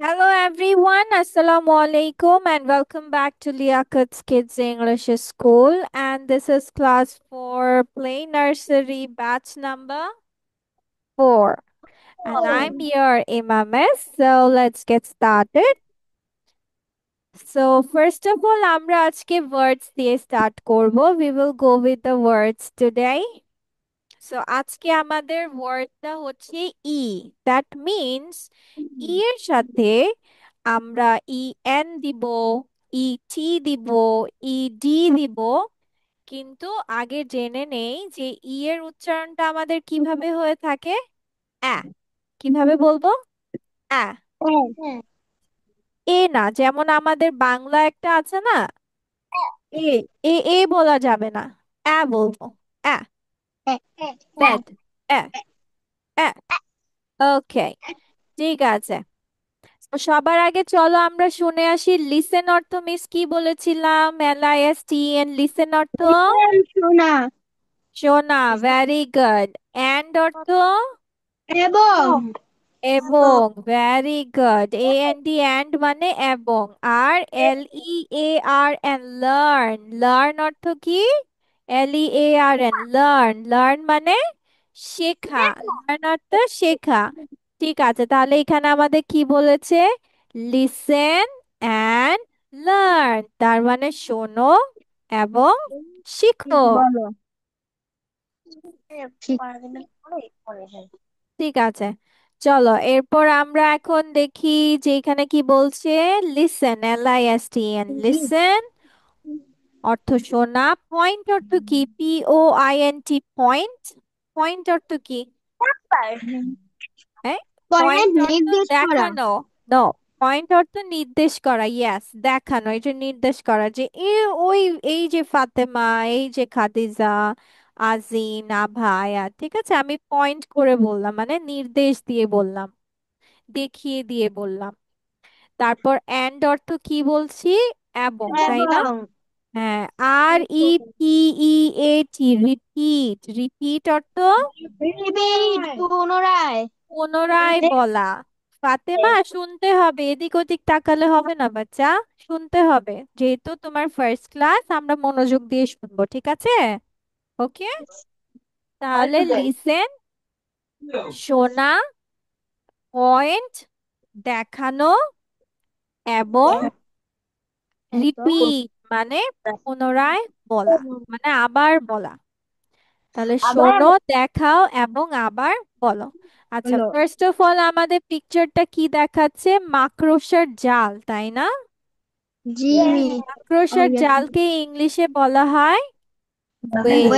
Hello everyone, Assalamu alaikum and welcome back to Liakat's Kids English School, and this is class 4 play nursery batch number 4, and I'm your Imamis. So let's get started. So first of all আমরা আজকে words দিয়ে start করব. We will go with the words today. So আজকে আমাদের ওয়ার্ডটা হচ্ছে ই, that means ই এর সাথে আমরা ই এন দিব, ই টি দিব, ই ডি দিব, কিন্তু আগে জেনে নেই যে ই এর উচ্চারণটা আমাদের কিভাবে হয়ে থাকে। অ্যা, কিভাবে বলবো? অ্যা, এ না, যেমন আমাদের বাংলা একটা আছে না, এ এ এ বলা যাবে না, অ্যা বলবো, অ্যা, ব্যাড, অ্যা, অ্যা। ওকে, ঠিক আছে। তো সবার আগে চলো আমরা শুনে আসি লিসেন অর্থ মিস কি বলেছিলাম। LISTEN লিসেন অর্থ শোনা শোনা, ভেরি গুড। এন্ড অর্থ এবং এবং, ভেরি গুড। AND এন্ড মানে এবং। আর LEARN লার্ন, লার্ন অর্থ কি? LEARN লার্ন, লার্ন মানে শেখা, লার্ন অর্থ শেখা। ঠিক আছে, তাহলে এখানে আমাদের কি বলেছে? লিসেন অ্যান্ড লার্ন, তার মানে শোনো এবং শিখো। বলো ঠিক আছে, চলো এরপর আমরা এখন দেখি যে এখানে কি বলছে। লিসেন, LISTEN লিসেন অর্থ শোনা। পয়েন্ট অর্থ কি? POINT পয়েন্ট, পয়েন্ট অর্থ কি? হ্যাঁ, পয়েন্ট পয়েন্ট অর্থ নির্দেশ করা দেখানো। নো, পয়েন্ট অর্থ নির্দেশ করা, ইয়েস, দেখানো, এটা নির্দেশ করা যে ওই, এই যে ফাতেমা, এই যে খাদিজা, আজিন, আভা, আয়াত। ঠিক আছে, আমি পয়েন্ট করে বললাম মানে নির্দেশ দিয়ে বললাম, দেখিয়ে দিয়ে বললাম। তারপর এন্ড অর্থ কি বলছি? এবং, তাই না? এবং হ্যাঁ, REPEAT রিপিট, রিপিট অর্থ রিপিট পুনরায় পুনরায় বলা। ফাতেমা শুনতে হবে, এদিক ওদিক তাকালে হবে না বাচ্চা, শুনতে হবে, যেহেতু তোমার ফার্স্ট ক্লাস, আমরা মনোযোগ দিয়ে শুনবো, ঠিক আছে? ওকে, তাহলে লিসেন শোনা, পয়েন্ট দেখানো, এবং রিপিট মানে পুনরায় বলা, মানে আবার বলা। তাহলে আবার শোনো, দেখাও এবং আবার বলো। আচ্ছা, হলো ফার্স্ট অফ অল আমাদের পিকচারটা কি দেখাচ্ছে? মাকড়সার জাল, তাই না? জি মাকড়সার জালকে ইংলিশে বলা হয় wave.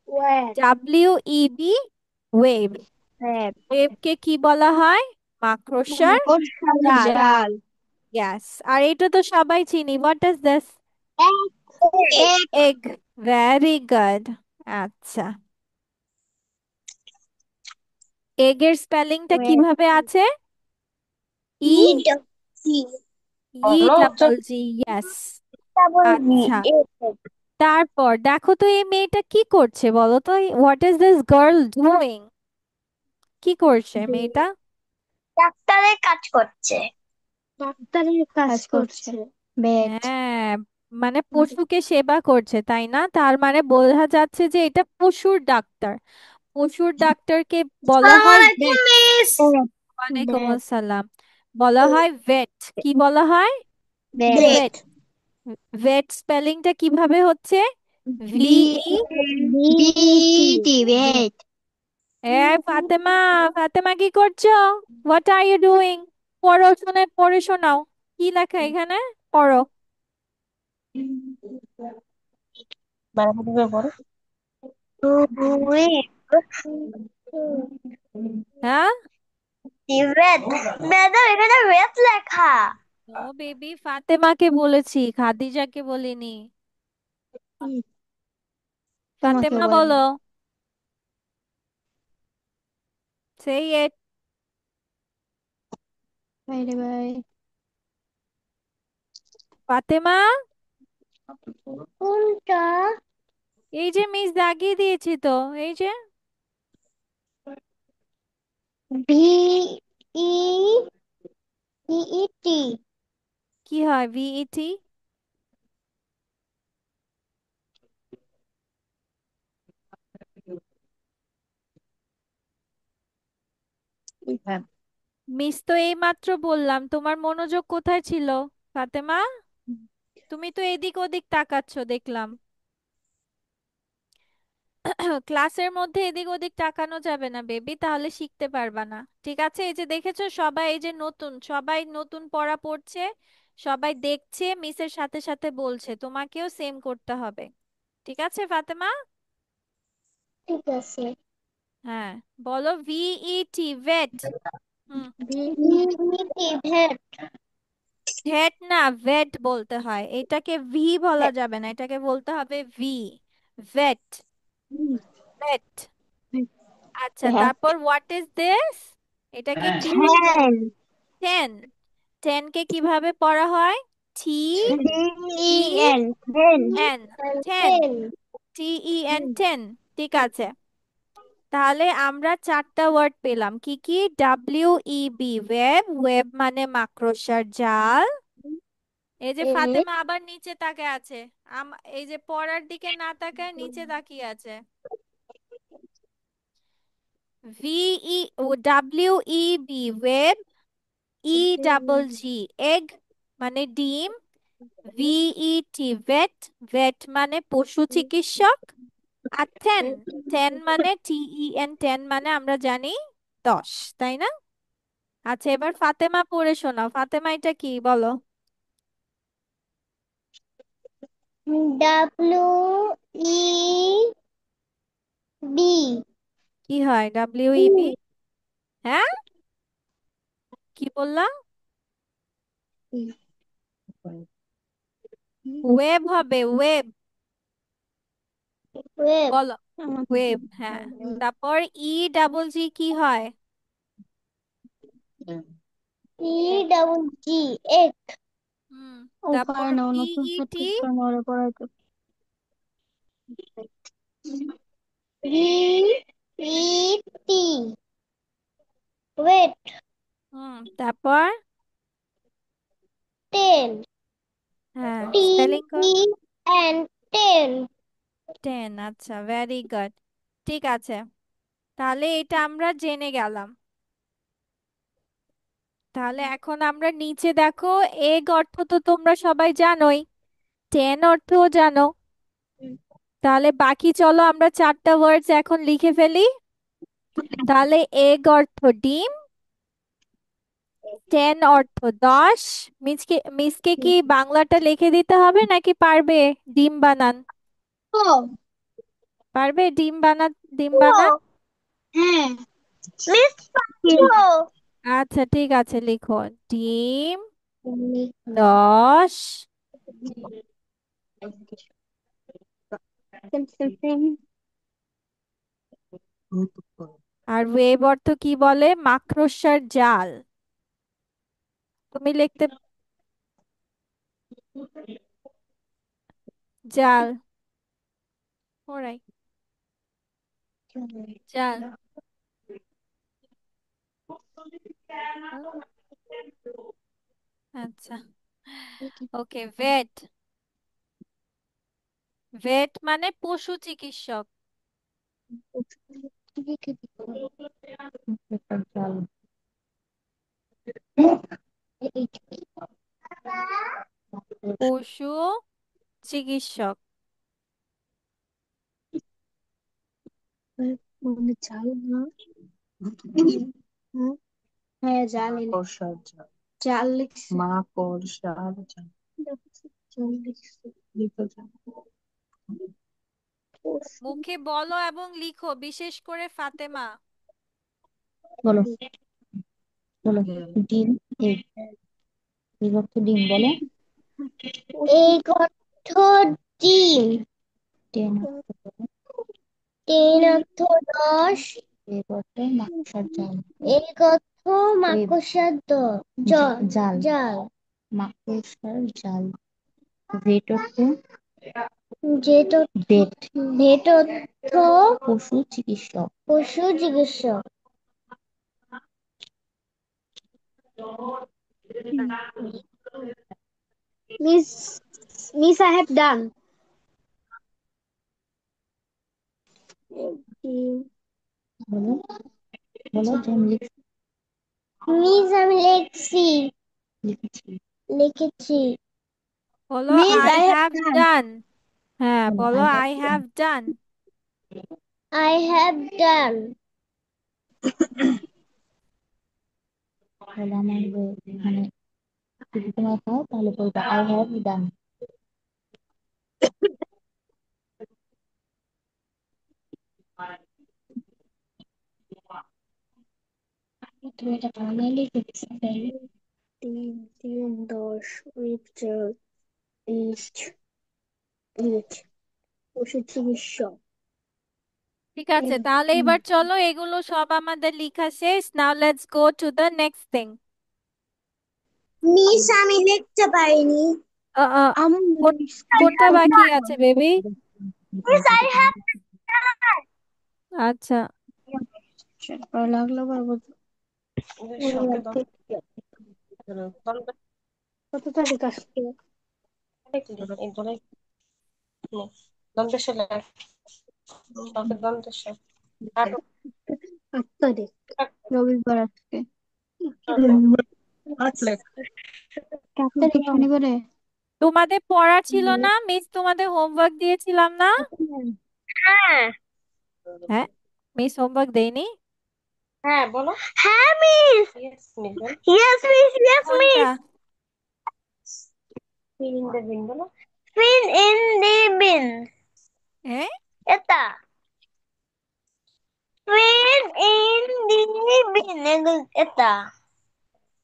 Web WEB, wave. Web ওয়েভকে কি বলা হয়? মাকড়সার জাল। জাল ইয়াস, আর এটা তো সবাই চিনি, হোয়াট ইজ দিস? এক এগ, ভেরি গুড। আচ্ছা, এগের স্পেলিংটা ওয়েব কিভাবে আছে? ই, ই সি ই ডাবল জি, ইয়েস। আচ্ছা, তারপর দেখো তো এই মেয়েটা কি করছে বলো তো? What is this girl doing? কি করছে মেয়েটা? ডাক্তারের কাজ করছে ডাক্তারের কাজ করছে বেড হ্যাঁ, মানে পশুকে সেবা করছে, তাই না? তার মানে বোঝা যাচ্ছে যে এটা পশুর ডাক্তার। পশুর ডাক্তারকে বলা হয় ভেট। মিস ওয়ালাইকুম বেড আসসালাম। বলা হয় ভেট। কি বলা হয়? বেড ভেট। ভেট স্পেলিংটা কিভাবে হচ্ছে? V VE। V T bed এ ফাতেমা, ফাতেমা কি করছো? What are you doing? পড়ো, শুনে পড়ে শোনাও, কি লেখা এখানে, পড়ো। হ্যাঁ, রেড ম্যাডাম এখানে রেড লেখা ও বেবি, ফাতেমাকে বলেছি, খাদিজাকে বলিনি। তোমাকে ফাতেমা বলেন বলো, সেই ইট। বাইরে বাই ফাতেমা, কোনটা এই যে মিস দাগিয়ে দিয়েছি তো, এই যে। V E VET. কি হয় ভিইটি? মিস তো এইমাত্র বললাম, তোমার মনোযোগ কোথায় ছিল ফাতেমা? তুমি তো এদিক ওদিক তাকাচ্ছ দেখলাম। ক্লাসের মধ্যে এদিক ওদিক তাকানো যাবে না বেবি, তাহলে শিখতে পারবা না। ঠিক আছে, এই যে দেখেছো সবাই, এই যে নতুন সবাই নতুন পড়া পড়ছে, সবাই দেখছে, মিসের সাথে সাথে বলছে, তোমাকেও সেম করতে হবে। ঠিক আছে ফাতেমা? ঠিক আছে। হ্যাঁ, বলো ভিইটি ভেট। হুম। ভিইটি ভেট। ভেট না, ভেট বলতে হয়, এটাকে ভি বলা যাবে না, এটাকে বলতে হবে ভি। ভেট। ভেট। আচ্ছা, তারপর হোয়াট ইজ দিস? এটাকে কি বলবো? ফ্যান। টেন। টেন কে কিভাবে পড়া হয়? T E VEN fan. N. Ten. Fan. T E N, ten. ঠিক আছে, তাহলে আমরা চারটা ওয়ার্ড পেলাম। কি কি? W E B, web. Web মানে মাকড়সার জাল। এই যে ফাতেমা আবার নিচে তাকিয়ে আছে, এই যে পড়ার দিকে না তাকায় নিচে তাকিয়ে আছে। VE, W E B, web. E double G, egg মানে ডিম। ভিইটি ভেট, ভেট মানে পশু চিকিৎসক। আর টেন, টেন মানে টিইএন, টেন মানে আমরা জানি 10, তাই না? আচ্ছা, এবার ফাতেমা পড়ে শোনাও। ফাতেমা এটা কি বলো? W E B. কি হয় ডাব্লিউ ই বি? হ্যাঁ, কি বললা? ওয়েব হবে, ওয়েব। ওয়েব। বলো ওয়েব, হ্যাঁ। তারপর ই ডাবল জি কি হয়? ই ডাবল জি, এক। হুম। ও তারপর পারে না, ও নতুন ভিইটি। সঠিক করে ওরা পড়াইতে। ভি ই টি ওয়েট। হুম, তারপর টেন। হ্যাঁ, টি স্পেলিং কর। ই এন টেন। টেন, আচ্ছা, ভেরি গুড। ঠিক আছে, তাহলে এটা আমরা জেনে গেলাম। তাহলে এখন আমরা নিচে দেখো, এগ অর্থ তো তোমরা সবাই জানোই, টেন অর্থও জানো। তাহলে বাকি চলো আমরা চারটা ওয়ার্ডস এখন লিখে ফেলি। তাহলে এগ অর্থ ডিম, টেন অর্থ 10। মিসকে মিসকে কি বাংলাটা লিখে দিতে হবে নাকি পারবে? ডিম বানান। ও। পারবে ডিম বানান? ডিম ও। বানান। হ্যাঁ। মিস পাখিও। আচ্ছা ঠিক আছে, লিখো ডিম 10। আর ওয়েব অর্থ কি বলে? মাকড়সার জাল। তুমি লিখতে, জাল, ওরাই, জাল। হুম, আচ্ছা, ওকে। ভেট, ভেট মানে পশু চিকিৎসক। পশু চিকিৎসক। চাল না। হ্যাঁ, জাল মাকড়সার জাল। জাল লিখছি। মাকড়সার জাল। জাল লিখছি। লিখো জাল। মুখে বলো এবং লিখো, বিশেষ করে ফাতেমা। বলো, বলো। ডিম। এগ। এগ অর্থ ডিম, বলো। এগ অর্থ ডিম। টেন অর্থ বলো। টেন অর্থ 10। এগ অর্থ মাকড়সার জাল। এগ অর্থ মাকড়সার জাল। জাল। মাকড়সার জাল। ভেট অর্থ। জেট ভেট। ভেট অর্থ পশু চিকিৎসক। পশু চিকিৎসক। Miss, Miss, I have done. বলো বলো যে আমি মিস আমি লিখছি লিখেছি লিখেছি বলো miss I I have have done done. হ্যাঁ বলো বলো I have I have done. I have done বলো আমার মানে যদি তোমার হয় তাহলে বলবো আই হ্যাভ ডান তুমি এটা বাংলায় লিখেছি তিন তিন 10 উইথ 30 মিনিট 30 ঠিক আছে, তাহলে এবার চলো, এগুলো সব আমাদের লেখা শেষ। Now let's go to the next thing. Miss আমি লিখতে পারিনি কোনটা বাকি আছে বেবি? মিস আই হ্যাভ আচ্ছা, লাগলো পারবো কত তারিখ আসছে আট তারিখ রবিবার আজকে আট তারিখ শনিবারে তোমাদের পড়া ছিল না? মিস তোমাদের হোমওয়ার্ক দিয়েছিলাম না? হ্যাঁ হ্যাঁ, মিস হোমওয়ার্ক দেয়নি? হ্যাঁ বলো হ্যাঁ মিস ইয়েস মিস ইয়েস কোনটা? মিস ফিল ইন দ্য বিন বলো ফিল ইন দি বিন হ্যাঁ, এটা ফিল ইন দি বিন এটা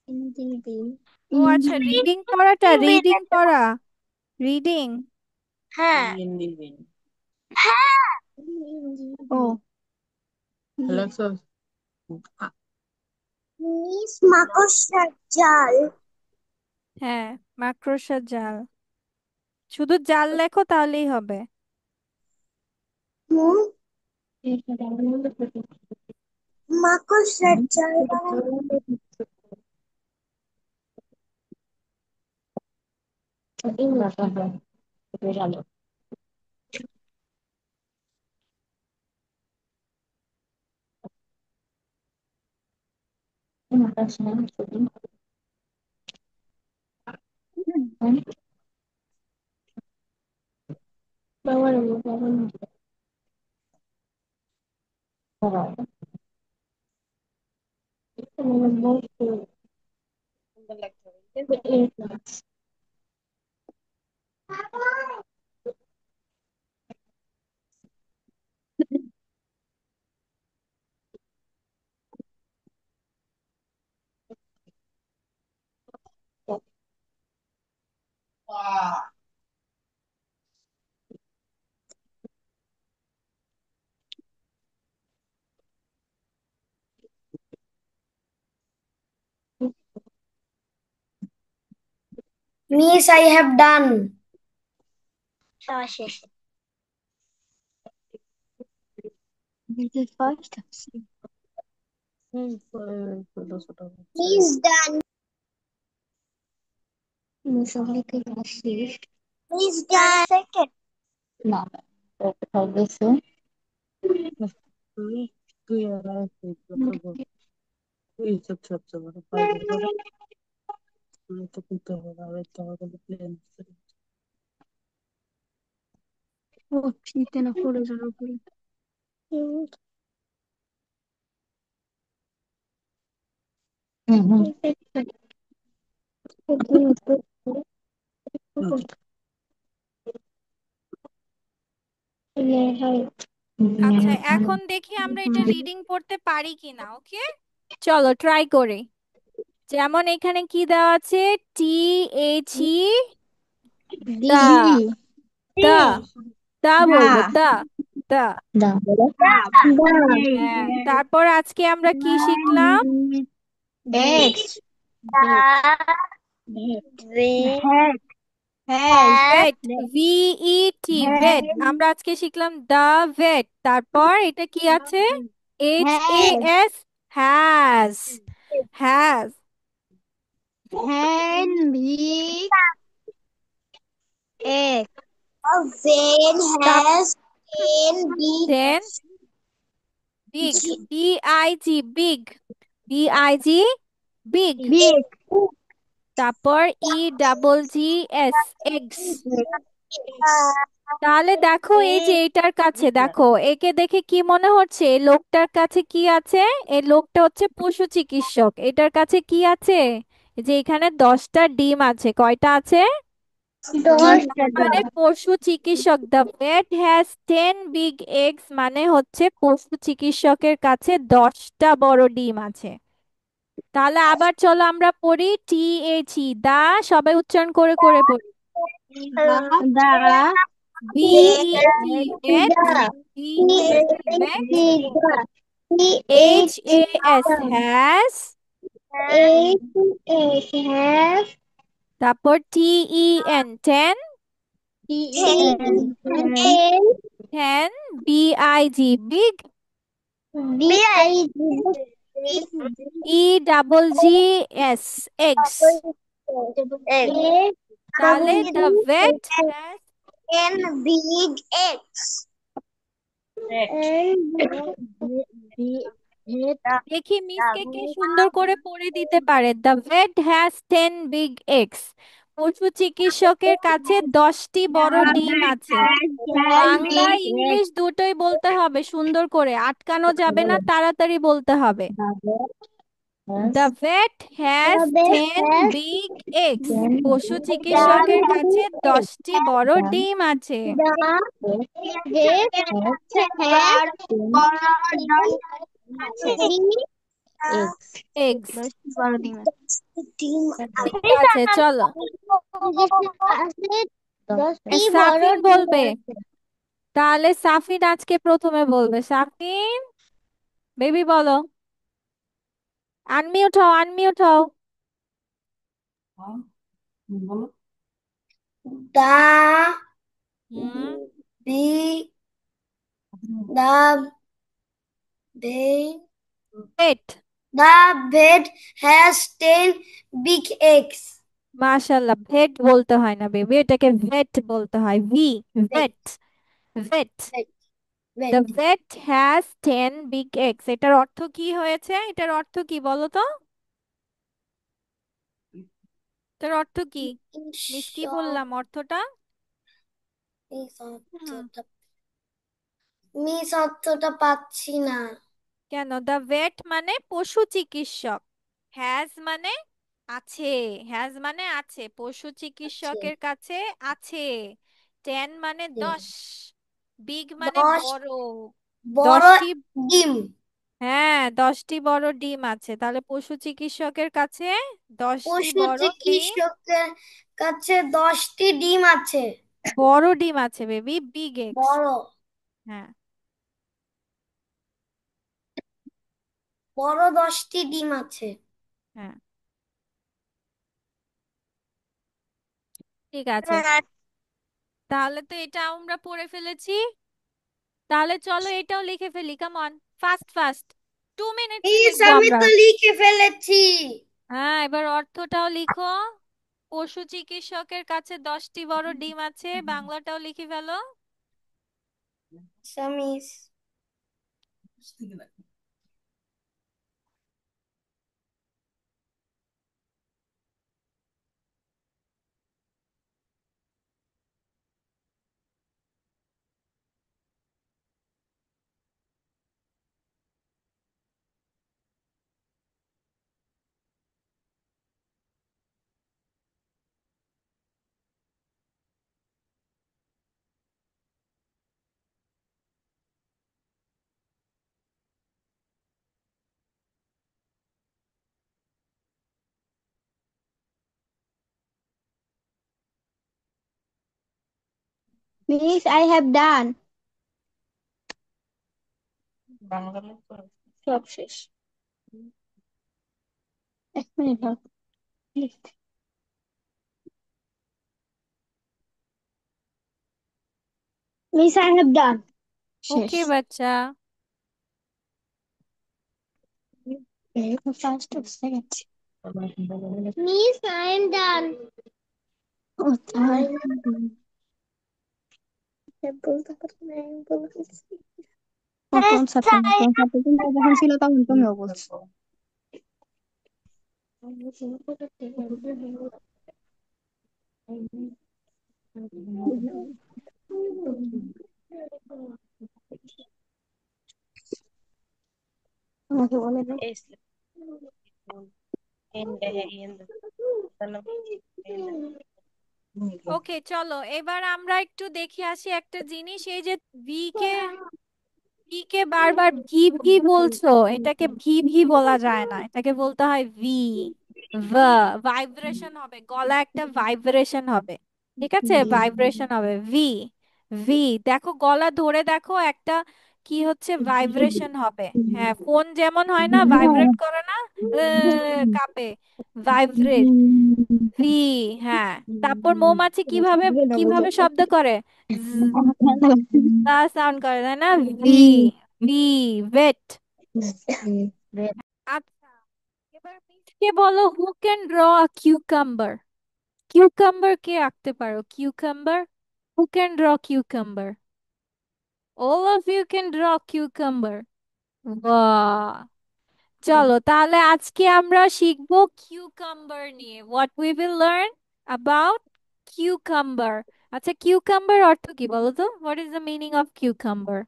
in the bin O in আচ্ছা, দি রিডিং পড়াটা, বিন রিডিং পড়া, রিডিং। হ্যাঁ হ্যাঁ ও মিস মাকড়সার জাল হ্যাঁ, মাকড়সার জাল। শুধু জাল লেখো তাহলেই হবে। হুম মাকড়সার জাল Miss, I have done. শেষ This is first. Miss done. Miss only class শেষ Miss done. Second. না কোথাও গেছে ও শীতে না পড়ে যাওয়ার উপরে হুম হুম আচ্ছা, এখন দেখি আমরা এটা রিডিং পড়তে পারি কিনা। ওকে, চলো ট্রাই করি। যেমন এখানে কি দেওয়া আছে? টি এইচ ই দি দা, দা, দা দা বলবো, দা, দা। দা বলো দা হ্যাঁ, তারপর আজকে আমরা কি শিখলাম? এক্স হ্যাঁ হ্যাঁ ভেট, ভি ই টি, ভেট। আমরা আজকে শিখলাম দা ভেট। তারপর এটা কি আছে? এইচ এ হ্যাঁ S, has, has. Hen big egg. A vein তাপ has 10 big 10 big, BIG big, BIG big. big তারপর EGGS এগস। তাহলে দেখো এই যে এইটার কাছে দেখো, একে দেখে কি মনে হচ্ছে এই লোকটার কাছে কি আছে? এই লোকটা হচ্ছে পশু চিকিৎসক। এটার কাছে কি আছে? এই যে এখানে 10টা ডিম আছে। কয়টা আছে? মানে পশু চিকিৎসক, the vet has 10 big eggs, মানে হচ্ছে পশু চিকিৎসকের কাছে 10টা বড় ডিম আছে। তাহলে আবার চলো আমরা পড়ি THE, দা, সবাই উচ্চারণ করে করে পড়ি। the VET, vet, HAS has, has তারপর TEN 10, ten 10, BIG big, EGGS eggs। তাহলে the vet has, N big X. দেখি মিসকে কে সুন্দর করে পড়ে দিতে পারে। The vet has 10 big eggs, পশু চিকিৎসকের কাছে 10টি বড় ডিম আছে। বাংলা ইংলিশ দুটোই বলতে হবে সুন্দর করে, আটকানো যাবে না, তাড়াতাড়ি বলতে হবে। The vet has ten big eggs, পশু চিকিৎসকের কাছে 10টি বড় ডিম আছে। এগস। ঠিক আছে চলো, সাফিন বলবে। তাহলে সাফিন আজকে প্রথমে বলবে। সাফিন বেবি বলো, আনমিউট হও, আনমিউট হও। The হুম, big the bed vet. the bed has 10 big eggs. মাশাল্লাহ, ভেট বলতে হয় না বেবি, এটাকে ভেট বলতে হয়, Bed, vet, vet. bed, the bed. Vet has 10 big eggs, এটার অর্থ কি হয়েছে? এটার অর্থ কি বলো তো? এটার অর্থ কি? মিস কি ঈশ্বর, বললাম অর্থটা? মিস হুম, অর্থটা মিস অর্থটা পাচ্ছি না। কেন? দ্য ভেট মানে পশু চিকিৎসক, হ্যাজ মানে আছে, হ্যাজ মানে আছে, পশু আছে চিকিৎসকের কাছে আছে। 10 মানে যে 10, বিগ মানে 10 বড়। বড় 10টি, ডিম। হ্যাঁ 10টি বড় ডিম আছে। তাহলে পশু চিকিৎসকের কাছে 10টি পশু বড় ডিম, চিকিৎসকের কাছে 10টি ডিম আছে। বড় ডিম আছে বেবি, বিগ এগস। বড় হ্যাঁ, বড় 10টি ডিম আছে। হ্যাঁ, ঠিক আছে। তাহলে তো এটা আমরা পড়ে ফেলেছি। তাহলে চলো এটাও লিখে ফেলি, কাম অন, ফাস্ট ফাস্ট, 2 মিনিটসে মিস লিখবো আমি আমরা। তো লিখে ফেলেছি। হ্যাঁ এবার অর্থটাও লিখো। পশু চিকিৎসকের কাছে 10টি বড় ডিম আছে, বাংলাটাও লিখে ফেলো। আচ্ছা miss. Miss, I have done. সব শেষ। এক মিনিট হোক। Miss, I have done. শেষ। ওকে বাচ্চা। First second Miss, I am done. ও তাই বলতে পারো না, আমি বলতেছি। কোন সাবজেক্ট কোন সাবজেক্ট যখন ছিল তখন তুমিও বলছো। আমাকে বলে দাও। ওকে, চলো এবার আমরা একটু দেখে আসি একটা জিনিস। এই যে ভি কে ভি কে বারবার ভি ভি বলছো, এটাকে ভি ভি বলা যায় না, এটাকে বলতে হয় ভি। ভা, ভাইব্রেশন হবে, গলা একটা ভাইব্রেশন হবে। ঠিক আছে, ভাইব্রেশন হবে ভি। ভি, দেখো গলা ধরে দেখো একটা কি হচ্ছে, ভাইব্রেশন হবে। হ্যাঁ, ফোন যেমন হয় না, ভাইব্রেট করে না, কাঁপে, ভাইব্রেট, ভি। হ্যাঁ, তারপর মৌমাছি কিভাবে কিভাবে শব্দ করে, সাউন্ড করে, তাই না, ভি। ভি, ভেট। আচ্ছা, এবার মিসকে বলো, who can draw a cucumber. Cucumber কে আঁকতে পারো, cucumber? Who can draw cucumber? All of you can draw cucumber. বাহ, চলো তাহলে আজকে আমরা শিখবো কিউকাম্বার নিয়ে। What we will learn about cucumber. আচ্ছা, কিউকাম্বার অর্থ কি বলো তো? What is the meaning of cucumber?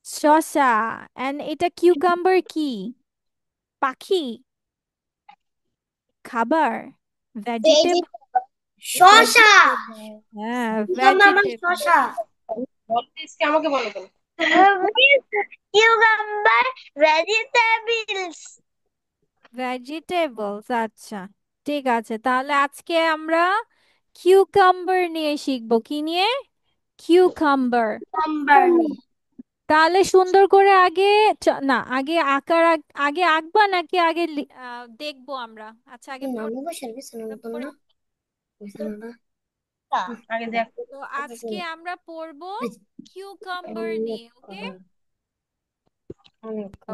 শসা। এন্ড এটা কিউকাম্বার কি? পাখি, খাবার, ভেজিটেবল? শশা। ভেজিটেবল, হ্যাঁ, আমার ভেজিটেবল। শশা। আমাকে বলো কেন? Cucumber vegetables. ভেজিটেবলস, আচ্ছা, ঠিক আছে। তাহলে আজকে আমরা কিউকাম্বার নিয়ে শিখবো। কি নিয়ে? কিউকাম্বার। কিউকাম্বার। তাহলে সুন্দর করে আগে না, আগে আঁকার আগে আঁকবা নাকি আগে দেখবো আমরা? আচ্ছা, আগে নানু বসার বিছানা পড়া মতন না পড়া। বিছানাটা। আগে দেখ। তো আজকে আমরা পড়বো কিউকাম্বার নিয়ে। Okay,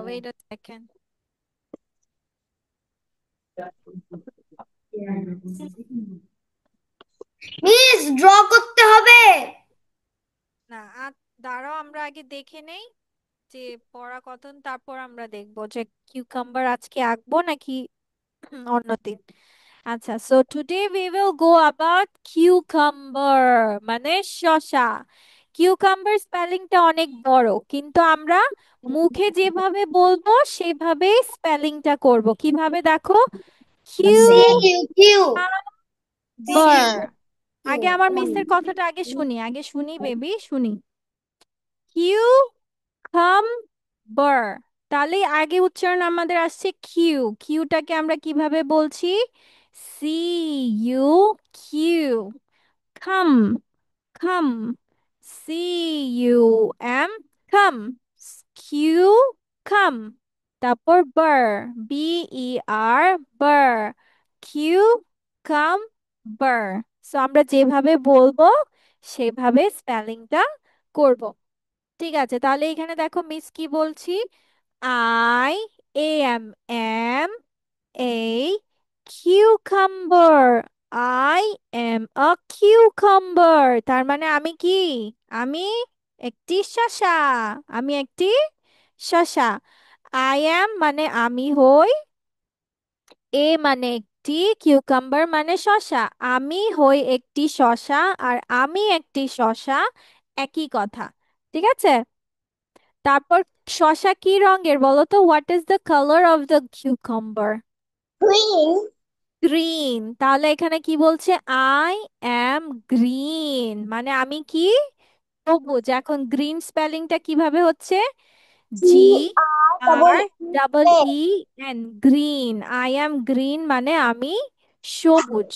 wait a second. Miss, draw করতে হবে। না, দাঁড়াও, আমরা আগে দেখে নেই যে পড়া কতন, তারপর আমরা দেখবো যে কিউকাম্বার আজকে আঁকবো নাকি অন্যদিন। আচ্ছা, so today we will go about cucumber, মানে শসা। কিউকাম্বার স্পেলিংটা অনেক বড়, কিন্তু আমরা মুখে যেভাবে বলবো সেভাবে স্পেলিংটা করব। কিভাবে দেখো, C U Q C cucumber. Q আগে আমার মিসের কথাটা আগে শুনি, আগে শুনি বেবি, শুনি। কিউ কাম বার, তাহলে আগে উচ্চারণ আমাদের আসছে কিউ। কিউটাকে আমরা কিভাবে বলছি? সি ইউ কিউ, খাম, খাম, সি ইউ এম, খাম, কিউ, খাম। তারপর বার, বি ই আর, বার, কিউ কাম বার। সো আমরা যেভাবে বলবো সেভাবে স্পেলিংটা করব। ঠিক আছে, তাহলে এখানে দেখো মিস কি বলছি, I am M a cucumber. I am a cucumber, তার মানে আমি কি? আমি একটি শসা। আমি একটি শসা। আই এম মানে আমি হই, এ মানে একটি, কিউকাম্বার মানে শসা। আমি হই একটি শসা, আর আমি একটি শসা, একই কথা। ঠিক আছে, তারপর শসা কি রঙের বলো তো? What is the colour of the cucumber? Green. Green. তাহলে এখানে কি বলছে, আই অ্যাম গ্রিন, মানে আমি কি? সবুজ। এখন গ্রিন স্পেলিংটা কিভাবে হচ্ছে? C G R double R double E N, green. I am green মানে আমি সবুজ।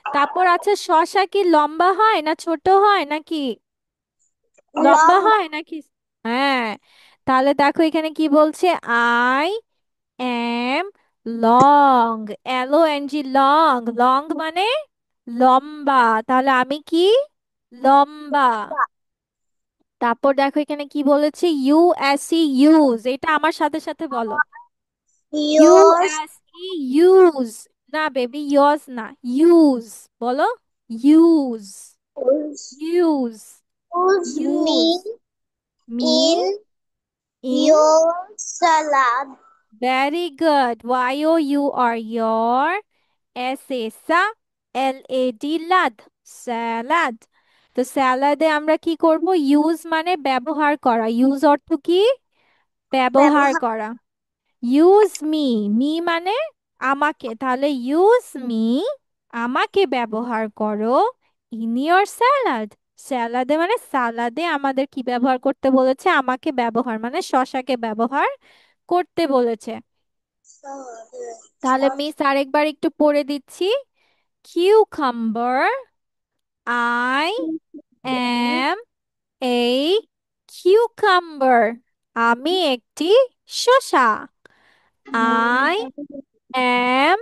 তারপর আছে, শসা কি লম্বা হয় না ছোট হয় নাকি? লম্বা লং। হয় নাকি? হ্যাঁ, তাহলে দেখো এখানে কি বলছে, I am long, L O N G, long. Long মানে লম্বা, তাহলে আমি কি? লম্বা। তারপর দেখো এখানে কি বলেছে, ইউ এস ই, ইউজ। এটা আমার সাথে সাথে বলো, U yours, S E use, না বেবি ইয়স না, ইউজ বলো, use, use, use use, me me, in in, your salad. Very good, Y O U R your, S A সা, L A D লাদ, salad. তো স্যালাডে আমরা কি করব, use মানে ব্যবহার করা, ইউজ অর্থ কি, ব্যবহার ব্যবহার করা। ইউজ মি, মি মানে আমাকে, তাহলে ইউজ মি, আমাকে ব্যবহার করো, ইন ইয়োর স্যালাড, স্যালাডে মানে সালাদে আমাদের কি ব্যবহার করতে বলেছে, আমাকে ব্যবহার মানে শশাকে ব্যবহার করতে বলেছে। তাহলে মিস আরেকবার একটু পড়ে দিচ্ছি, কিউকাম্বার, আই অ্যাম এই কিউকাম্বার, আমি একটি শসা, I am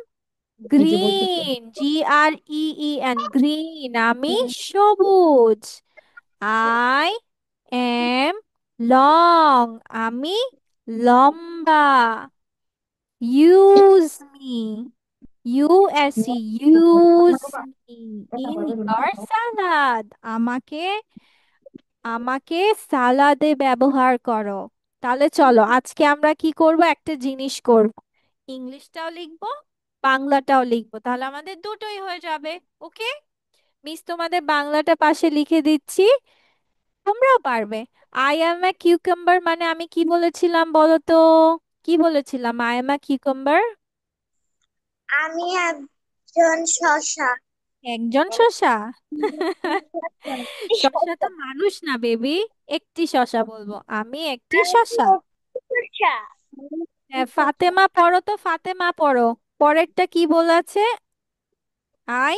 green, G R E E N, green আমি সবুজ, আই এম লং আমি লম্বা, use me, U S E use me in your salad, আমাকে, আমাকে সালাদে ব্যবহার করো। তাহলে চলো আজকে আমরা কি করব, একটা জিনিস করব, ইংলিশটাও লিখবো, বাংলাটাও লিখবো, তাহলে আমাদের দুটোই হয়ে যাবে। ওকে, মিস তোমাদের বাংলাটা পাশে লিখে দিচ্ছি, তোমরাও পারবে। আই অ্যাম এ কিউকাম্বার মানে আমি কি বলেছিলাম বলো তো, কি বলেছিলাম, আই অ্যাম এ কিউকাম্বার, আমি একজন শসা। একজন শসা। শসা তো মানুষ না বেবি, একটি শসা বলবো, আমি একটি শসা। শসা। হ্যাঁ, ফাতেমা পড়ো তো, ফাতেমা পড়ো, পরেরটা কি বলেছে, I,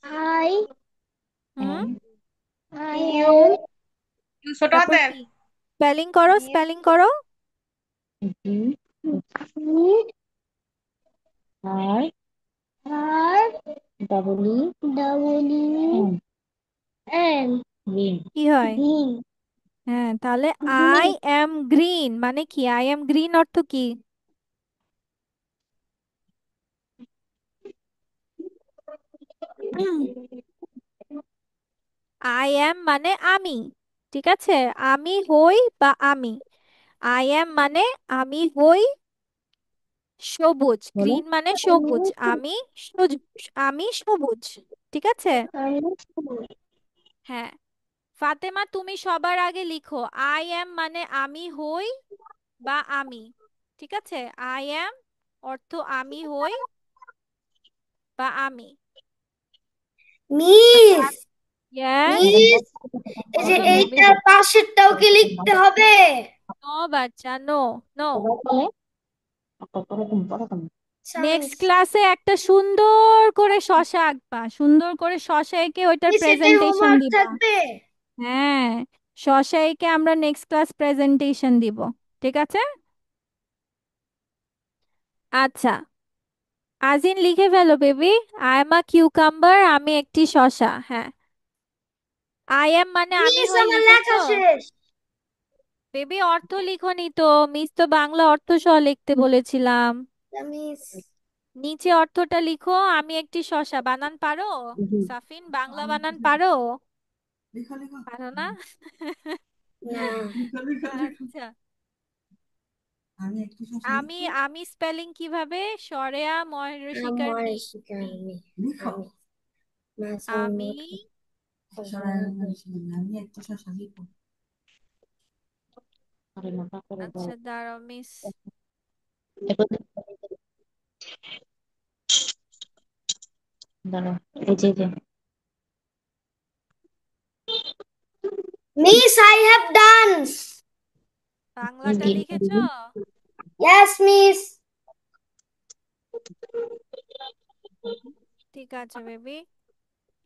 I hmm, I am ছোট তারপর হাতের কি, স্পেলিং করো, স্পেলিং করো, আর আর ডবল ই এন কি হয়, গ্রিন হ্যাঁ তাহলে আই গ্রিন এম গ্রিন মানে কি, আই এম গ্রিন অর্থ কি, আই এম মানে আমি, ঠিক আছে, আমি হই বা আমি, আই এম মানে আমি হই সবুজ, গ্রিন মানে সবুজ, আমি আমি সবুজ, ঠিক আছে। হ্যাঁ, ফাতেমা তুমি সবার আগে লিখো, আই এম মানে আমি হই বা আমি, ঠিক আছে, আই এম অর্থ আমি হই বা আমি। আচ্ছা, মিস ইয়েস, মিস এই যে বলো বেবি, এইটার পাশেরটাও কি লিখতে হবে? নো বাচ্চা, নো, নো। নেক্সট সামিস ক্লাসে একটা সুন্দর করে শসা আঁকবা, সুন্দর করে শসা এঁকে ওইটার মিস এটাই প্রেজেন্টেশন হোমওয়ার্ক দিবা। থাকবে? হ্যাঁ, শসা এঁকে আমরা নেক্সট ক্লাস প্রেজেন্টেশন দিব, ঠিক আছে। আচ্ছা, আজিন লিখে ফেলো baby, I am a cucumber, আমি একটি শসা, হ্যাঁ, আই এম মানে আমি মিস হই আমার লিখেছো, লেখা শেষ। বেবি অর্থ লিখোনি তো, মিস তো বাংলা অর্থ সহ লিখতে বলেছিলাম, মিস নিচে অর্থটা লিখো, আমি একটি শসা, বানান পারো, সাফিন বাংলা বানান পারো, পারো না। না আচ্ছা, আমি, আমি স্পেলিং কিভাবে, সরেয়া ময়ূরশিকার আমার মি, শিকার মি, আমি আমি মাঝে আমি, আচ্ছা দাঁড়াও মিস, মিস আই হ্যাভ ডান। বাংলাটা লিখেছো, ইয়েস মিস। ঠিক আছে বেবি,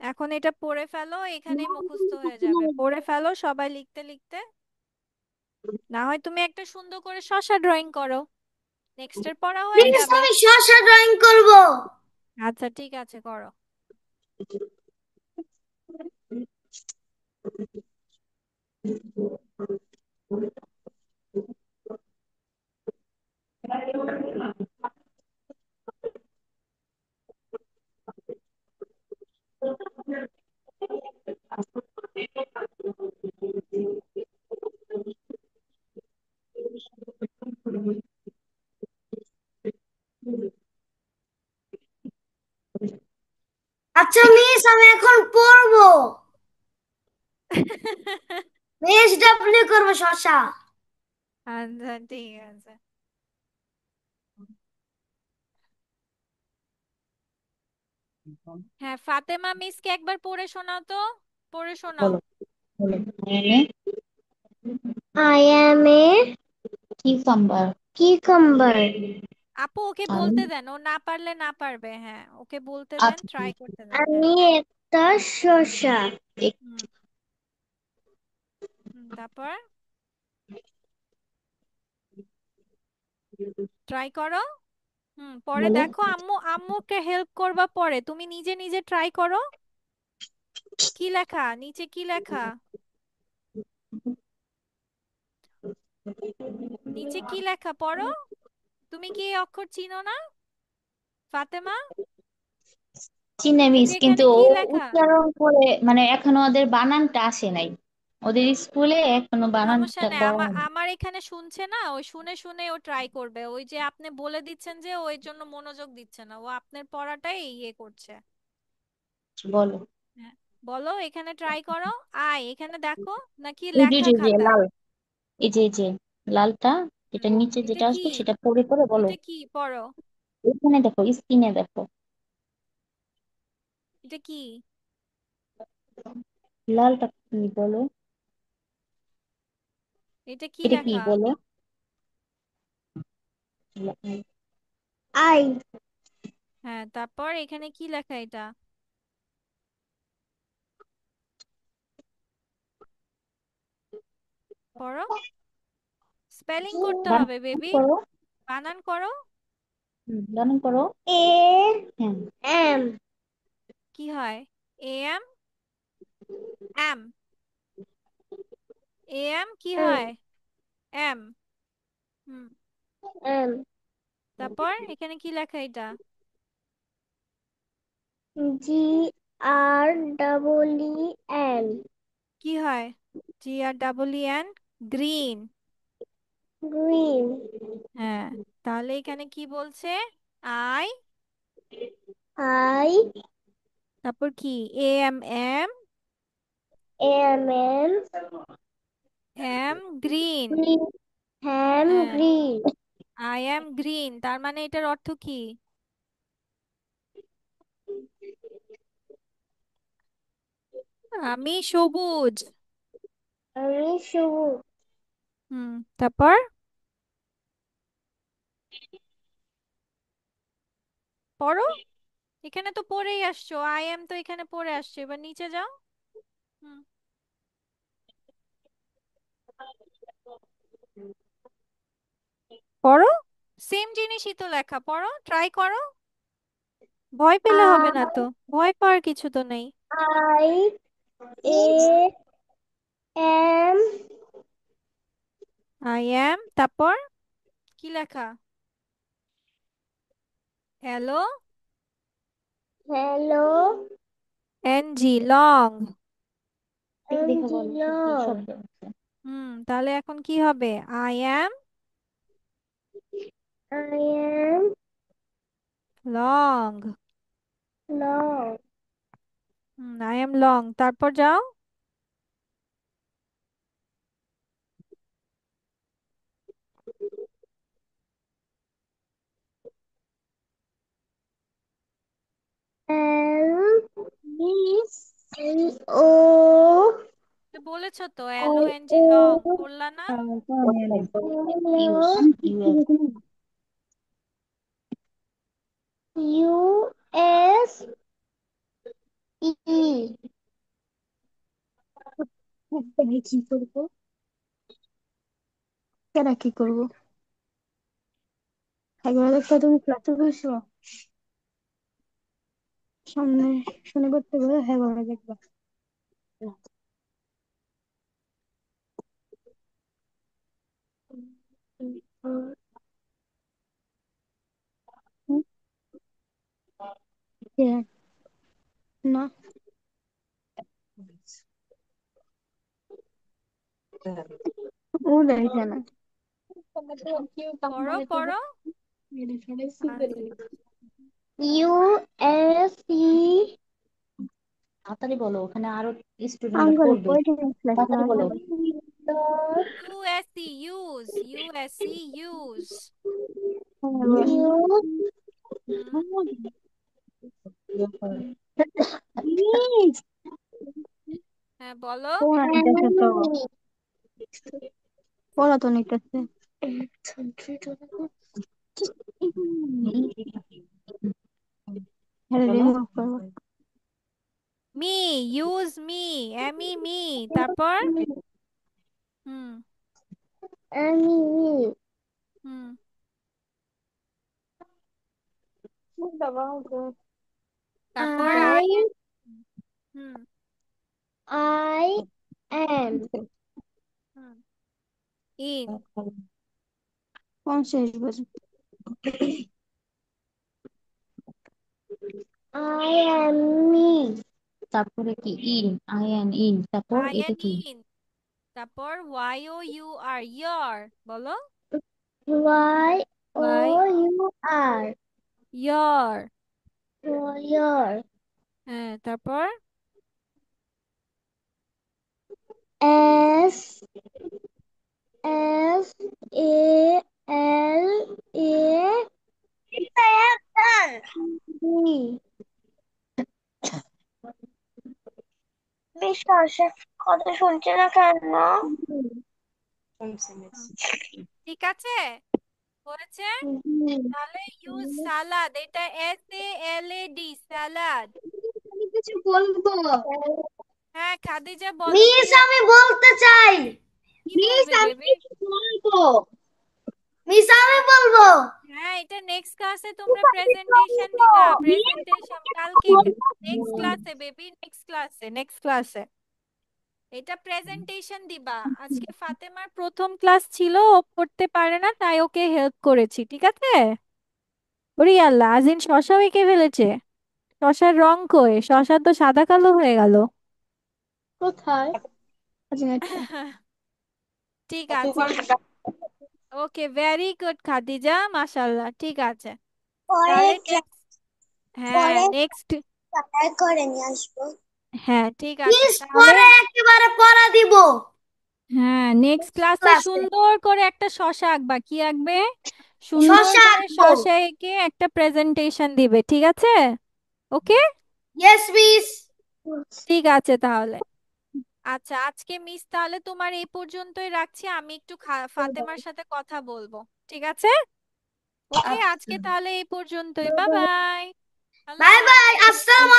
এখন এটা পড়ে ফেলো, এখানে মুখস্থ হয়ে যাবে, পড়ে ফেলো সবাই লিখতে লিখতে, না হয় তুমি একটা সুন্দর করে শসা ড্রয়িং করো, নেক্সটের পড়া হয়ে মিস যাবে। আমি শসা ড্রয়িং করব। আচ্ছা ঠিক আছে, করো। আচ্ছা মিস, আমি এখন পড়বো। মিস ডাব্লিউ করবো শশা। আচ্ছা ঠিক আছে। হ্যাঁ, ফাতেমা মিসকে একবার পড়ে শোনাও তো, পড়ে শোনাও। বলো, বলো। I am a cucumber. Cucumber. আপু ওকে আমি বলতে দেন, ও না পারলে না পারবে, হ্যাঁ ওকে বলতে দেন, আচ্ছা ট্রাই ঠিক করতে আছে। দেন, হ্যাঁ। আমি একটা শসা। হুম। হুম, তারপর ট্রাই করো। হুম, পরে বলো। দেখো, আম্মু আম্মুকে হেল্প করবা, পরে তুমি নিজে নিজে ট্রাই করো। কি লেখা নিচে, কি লেখা নিচে, কি লেখা পড়ো। তুমি কি এই অক্ষর চিনো না ফাতেমা? চিনে এই মিস, যে কিন্তু এখানে ও কি লেখা? উচ্চারণ করে মানে এখনো ওদের বানানটা আসে নাই। ওদের স্কুলে এখনো সমস্যা বানানটা নেই, করা আমার হয় আমার এখানে শুনছে না, ওই শুনে শুনে ও ট্রাই করবে। ওই যে আপনি বলে দিচ্ছেন যে ওই জন্য মনোযোগ দিচ্ছে না, ও আপনার পড়াটাই ইয়ে করছে। নাই। বলো। হ্যাঁ, বলো, এখানে ট্রাই করো। আয় এখানে দেখো, নাকি এই যে লেখা যে যে খাতায়? লাল, এই যে লালটা, হুম, যেটা নিচে এটা যেটা কি? আসবে সেটা পরে পরে বলো। এটা কি পড়ো? এখানে দেখো, স্ক্রিনে দেখো। এটা কি? লালটা কি বলো? এটা কি এটা কি লেখা? বলো? আই। হ্যাঁ, তারপর এখানে কি লেখা এটা? পড়ো, স্পেলিং করতে বানান হবে বেবি, করো। বানান করো। বানান করো। এ। হ্যাঁ। এম। কি হয়? A M, M, A M কি এম। হয়? এম। হুম, এম। তারপর এখানে কি লেখা এটা? G R double E N. কি হয়? G R double E N, green. Green. হ্যাঁ, তাহলে এখানে কি বলছে? I, I. তারপর কি? A M, M, M N. M green. Green. হ্যাম হ্যাঁ, গ্রিন। আই এম গ্রিন, তার মানে এটার অর্থ কি? আমি সবুজ। আমি সবুজ। হুম, তারপর পড়ো, এখানে তো পড়েই আসছো, আই এম তো এখানে পড়ে আসছে, এবার নিচে যাও। হুম, পড়ো, সেম জিনিসই তো লেখা, পড়ো, ট্রাই করো। ভয় পেলে হবে না তো, ভয় পাওয়ার কিছু তো নেই। I A M. I am, তারপর কি লেখা? Hello, hello. N G, long. দেখে বলো কি কি শব্দ আছে। হুম, তাহলে এখন কি হবে? I am I am long. Long. হুম, আই এম লং, তারপর যাও। এল মিস, এল ও বলেছো তো L O I N G O long, পড়লা না? U S E. কি করবো? কেন কি করবো? একবার একটা তুমি ক্লাসে বসো, সামনে শনিবার থেকে হ্যাঁ বলে দেখবা। Yeah. না ও দেখে না পড়ো পড়ো। আচ্ছা, ইউ এস সি তাড়াতাড়ি বলো, ওখানে আরো স্টুডেন্টরা আঙ্গুল পড়বে, কয়টা ক্লাস তাড়াতাড়ি বলো। USC use, USC use. হুম। হ্যাঁ বলো। পড়া তো নিতেছে। হ্যাঁ রিমুভ করো। মি, ইউজ মি, এমি মি। তারপর হুম আমি হুম। তারপর আই আই। হুম আই এম হুম। ইন। কোন শেষ বছর আই এম মি তারপরে কি ইন আই এন ইন তারপর আই এটা এন কি ইন। তারপর Y O U R, your. বলো। Y O Y, U R your. Your হ্যাঁ তারপর এস এস এ এল এ ই বিশ্বাসের কথা শুনছে না কেন হুম, ঠিক আছে, হয়েছে। তাহলে ইউজ সালাদ, এটা SALAD, সালাদ। আমি কিছু বলবো হ্যাঁ খাদিজা বলো কি মিস আমি বলতে চাই কি মিস বলবে আমি বেবি? কিছু বলবো মিস আমি বলবো হ্যাঁ এটা নেক্সট ক্লাসে তোমরা প্রেজেন্টেশন দিবা, মিস প্রেজেন্টেশন কালকে। নেক্সট ক্লাসে বেবি, নেক্সট ক্লাসে, নেক্সট ক্লাসে এটা প্রেজেন্টেশন দিবা। আজকে ফাতেমার প্রথম ক্লাস ছিল, ও পড়তে পারে না তাই ওকে হেল্প করেছি, ঠিক আছে? ওরে আল্লাহ, আজিন শশাও এঁকে ফেলেছে। শশার রং কই? শশা তো সাদা কালো হয়ে গেল। কোথায় একটা ঠিক আছে। ওকে, ভেরি গুড খাদিজা, মাশাআল্লাহ, ঠিক আছে। তাহলে পরের নেক্সট, হ্যাঁ পরে নেক্সট, করে নিয়ে আসবো হ্যাঁ ঠিক আছে মিস তাহলে। পরে একেবারে পড়া দিব হ্যাঁ নেক্সট ক্লাসে ক্লাসে সুন্দর করে একটা শশা আঁকবা। কি আঁকবে? সুন্দর শশা করে আঁকবো শশা এঁকে একটা প্রেজেন্টেশন দিবে, ঠিক আছে? ওকে, ইয়েস মিস ঠিক আছে তাহলে। আচ্ছা আজকে মিস তাহলে তোমার এই পর্যন্তই রাখছি, আমি একটু ফাতেমার সাথে কথা বলবো, ঠিক আছে? ওকে আজকে তাহলে এই পর্যন্তই, বাই বাই, আল্লাহ বাই বাই হাফেজ। আসসালামু